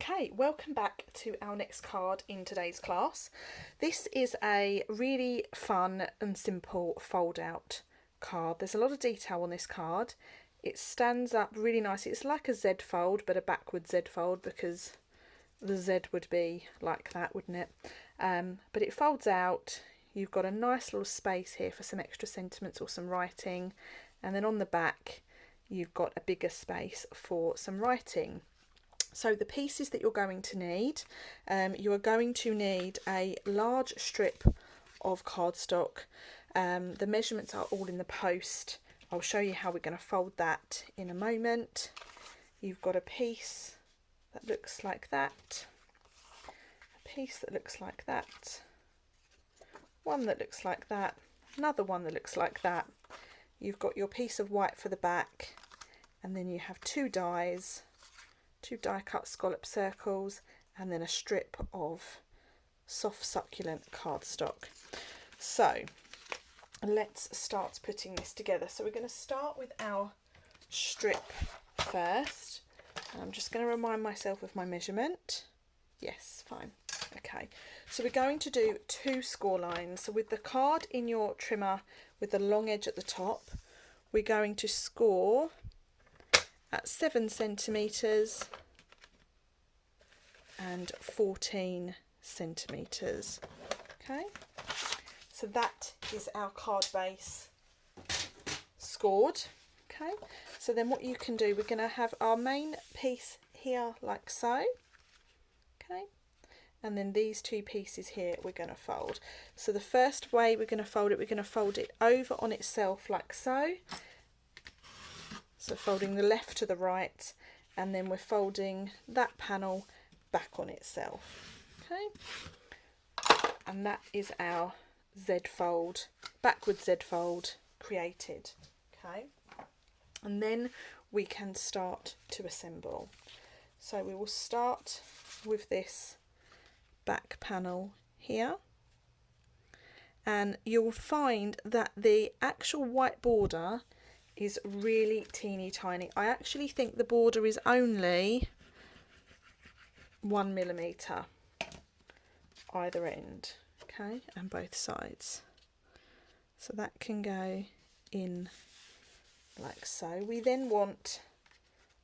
Okay, welcome back to our next card in today's class. This is a really fun and simple fold out card. There's a lot of detail on this card. It stands up really nicely. It's like a Z fold, but a backward Z fold, because the Z would be like that, wouldn't it? But it folds out. You've got a nice little space here for some extra sentiments or some writing, and then on the back you've got a bigger space for some writing. So the pieces that you're going to need, you are going to need a large strip of cardstock. The measurements are all in the post. I'll show you how we're going to fold that in a moment. You've got a piece that looks like that, a piece that looks like that, one that looks like that, another one that looks like that. You've got your piece of white for the back, and then you have two die cut scallop circles, and then a strip of soft succulent cardstock. So let's start putting this together. So we're going to start with our strip first. I'm just going to remind myself of my measurement. Yes, fine. Okay, so we're going to do 2 score lines. So with the card in your trimmer with the long edge at the top, we're going to score at 7 centimetres and 14 centimetres. Okay, so that is our card base scored. Okay, so then what you can do, we're going to have our main piece here like so. Okay, and then these 2 pieces here we're going to fold. So the first way we're going to fold it over on itself like so. So folding the left to the right, and then we're folding that panel back on itself. Okay, and that is our Z fold, backward Z fold created. Okay, and then we can start to assemble. So we will start with this back panel here, and you'll find that the actual white border is really teeny tiny. I actually think the border is only 1 millimetre either end, okay, and both sides. So that can go in like so. We then want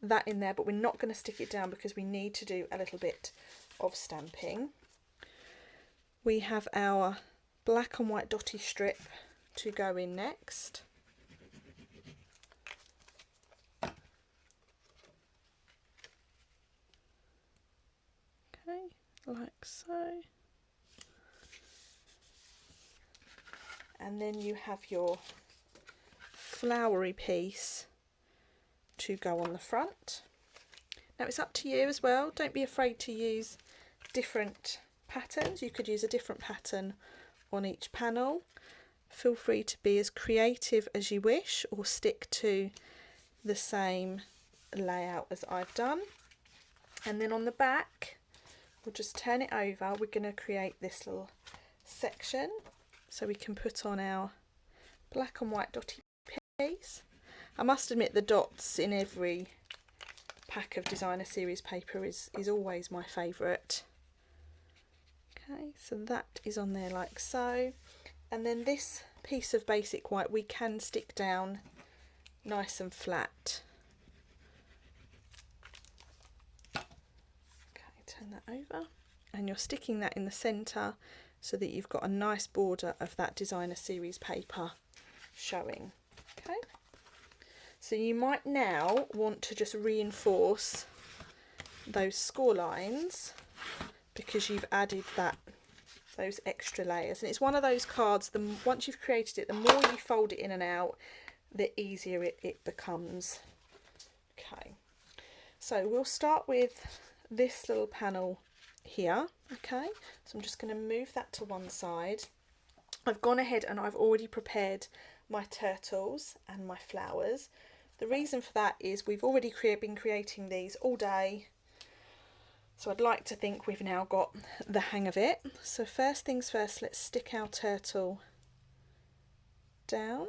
that in there, but we're not going to stick it down because we need to do a little bit of stamping. We have our black and white dotty strip to go in next. Okay, like so. And then you have your flowery piece to go on the front. Now it's up to you as well. Don't be afraid to use different patterns. You could use a different pattern on each panel. Feel free to be as creative as you wish, or stick to the same layout as I've done. And then on the back, we'll just turn it over. We're going to create this little section so we can put on our black and white dotty piece. I must admit, the dots in every pack of designer series paper is always my favourite. Okay, so that is on there like so, and then this piece of basic white we can stick down nice and flat. Okay, turn that over, and you're sticking that in the centre so that you've got a nice border of that designer series paper showing. Okay, so you might now want to just reinforce those score lines because you've added those extra layers, and it's one of those cards, once you've created it, the more you fold it in and out, the easier it becomes. Okay, so we'll start with this little panel here. Okay, so I'm just going to move that to one side. I've gone ahead and I've already prepared my turtles and my flowers. The reason for that is we've already been creating these all day, so I'd like to think we've now got the hang of it. So first things first, let's stick our turtle down,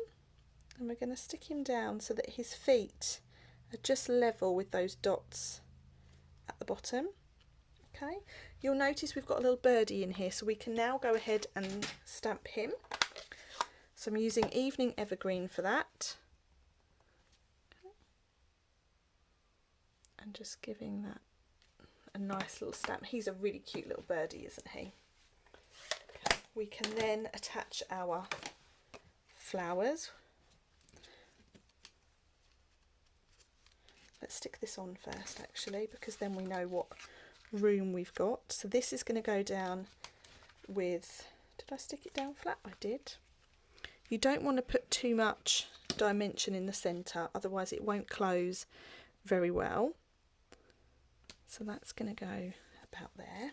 and we're going to stick him down so that his feet are just level with those dots at the bottom. Okay, you'll notice we've got a little birdie in here, so we can now go ahead and stamp him. So I'm using Evening Evergreen for that. Okay. And just giving that a nice little stamp. He's a really cute little birdie, isn't he? Okay. We can then attach our flowers. Let's stick this on first actually, because then we know what room we've got. So this is going to go down with, did I stick it down flat? I did. You don't want to put too much dimension in the centre, otherwise it won't close very well. So that's going to go about there.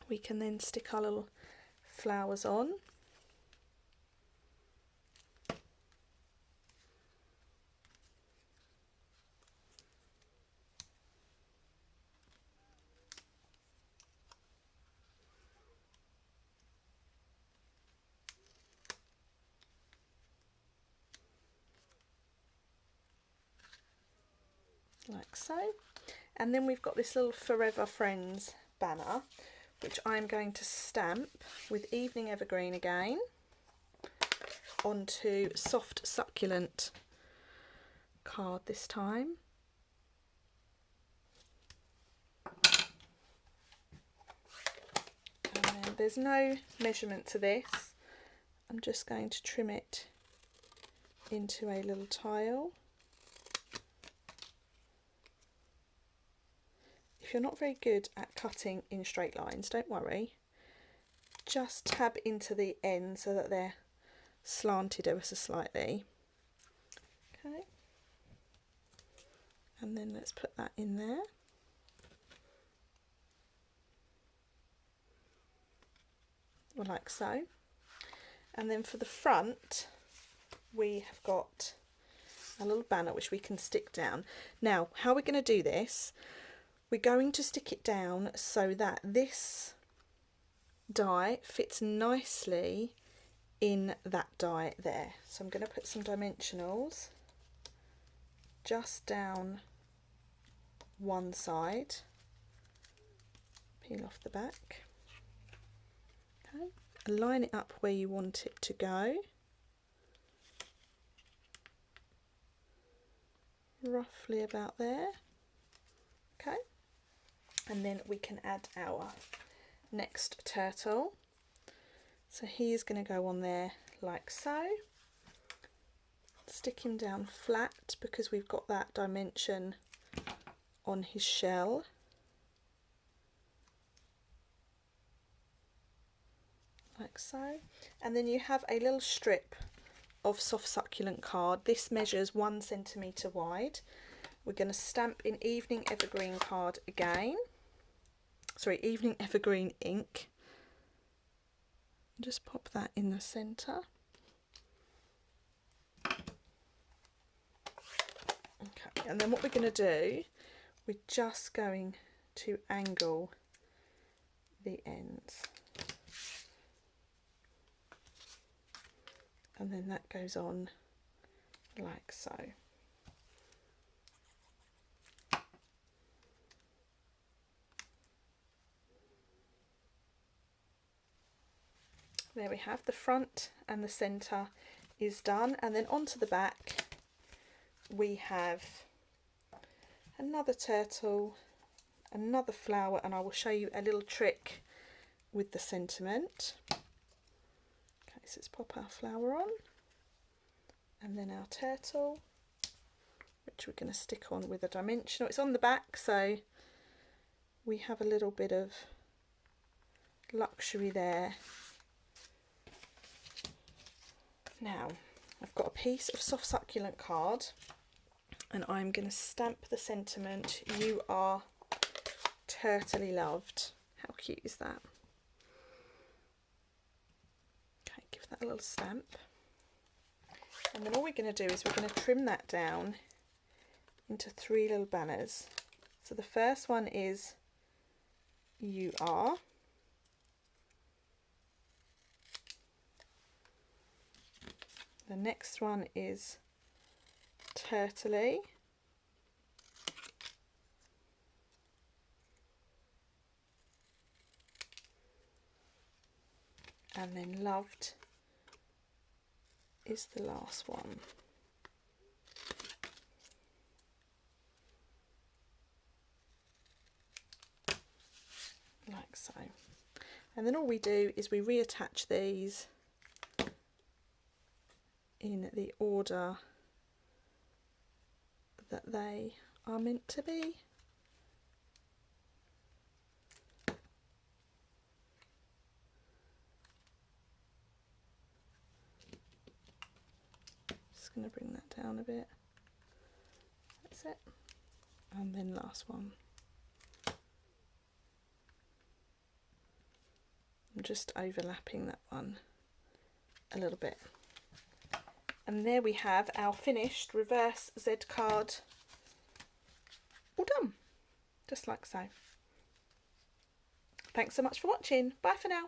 We can then stick our little flowers on. Like so. And then we've got this little Forever Friends banner, which I'm going to stamp with Evening Evergreen again onto soft Succulent card this time. And then there's no measurement to this. I'm just going to trim it into a little tile. If you're not very good at cutting in straight lines, don't worry. Just tab into the end so that they're slanted ever so slightly. Okay. And then let's put that in there. Like so. And then for the front, we have got a little banner which we can stick down. Now, how we're going to do this, we're going to stick it down so that this die fits nicely in that die there. So I'm going to put some dimensionals just down one side, peel off the back, okay, and line it up where you want it to go, roughly about there, okay, and then we can add our next turtle. So he's going to go on there like so. Stick him down flat because we've got that dimension on his shell. Like so. And then you have a little strip of soft Succulent card. This measures 1 centimetre wide. We're going to stamp in Evening Evergreen card again. Sorry, Evening Evergreen ink. Just pop that in the centre. Okay, and then what we're going to do, we're just going to angle the ends. And then that goes on like so. There we have the front and the centre is done, and then onto the back we have another turtle, another flower, and I will show you a little trick with the sentiment. Okay, so let's pop our flower on, and then our turtle, which we're going to stick on with a dimensional. It's on the back, so we have a little bit of luxury there. Now, I've got a piece of soft Succulent card, and I'm going to stamp the sentiment, "You are turtly loved." How cute is that? Okay, give that a little stamp. And then all we're going to do is we're going to trim that down into 3 little banners. So the first one is "You are." The next one is "Turtly." and then loved is the last one. Like so. And then all we do is we reattach these in the order that they are meant to be. Just going to bring that down a bit. That's it. And then last one. I'm just overlapping that one a little bit. And there we have our finished reverse Z card, all done, just like so. Thanks so much for watching. Bye for now.